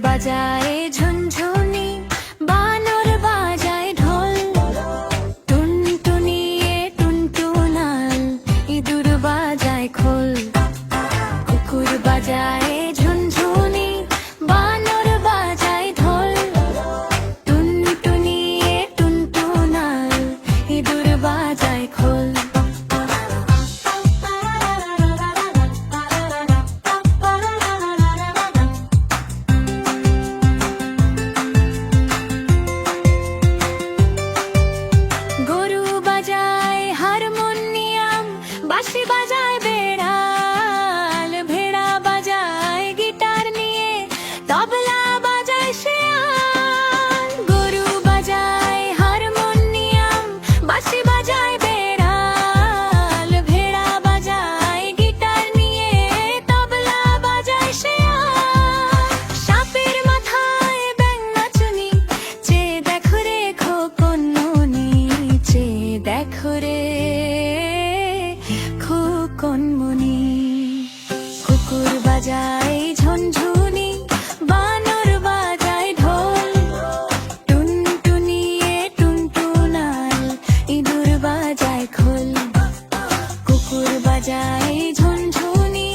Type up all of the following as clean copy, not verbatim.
বাজায় ঝুনঝুনি, বানর বাজায় ঢোল, টুনটুনিয়ে টুনটুনাল, ইঁদুর বাজায় খোল। কুকুর বাজায় ঝুনঝুনি, বানর বাজায় ঢোল, টুনটুনিয়ে টুনটুনাল, ইঁদুর বাজায় খোল। গরু বাজায় হারমোনিয়াম, বাঁশি বাজায় বেড়াল, ভেড়া বাজায় গিটার নিয়ে, তবলা বাজায় শেয়াল। গরু বাজায় হারমোনিয়াম, বাঁশি বাজায় বেড়াল, ভেড়া বাজায় গিটার নিয়ে, তবলা বাজায় শেয়াল। সাপের মাথায় ব্যাঙ নাচুনি, চেয়ে দেখো রে খোকন মনি, চেয়ে দেখো রে খোকন মনি। কুকুর বাজায় ঝুনঝুনি, বানর বাজায় ঢোল, টুনটুনিয়ে টুনটুনাল, ইঁদুর বাজায় খোল। কুকুর বাজায় ঝুনঝুনি,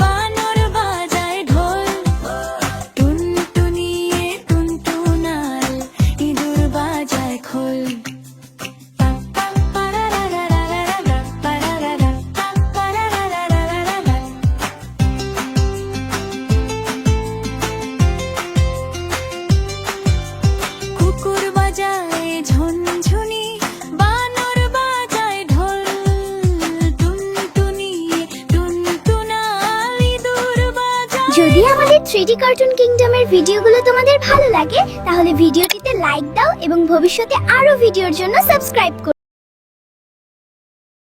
বানর বাজায় ঢোল, টুনটুনিয়ে টুনটুনাল, ইঁদুর বাজায় খোল। কুকুর বাজায় ঝুনঝুনি, বানর বাজায় ঢোল, টুনটুনিয়ে টুনটুনাল, ইঁদুর বাজায়। যদি আমাদের 3D কার্টুন কিংডমের ভিডিওগুলো তোমাদের ভালো লাগে তাহলে ভিডিওটিতে লাইক দাও এবং ভবিষ্যতে আরো ভিডিওর জন্য সাবস্ক্রাইব করো।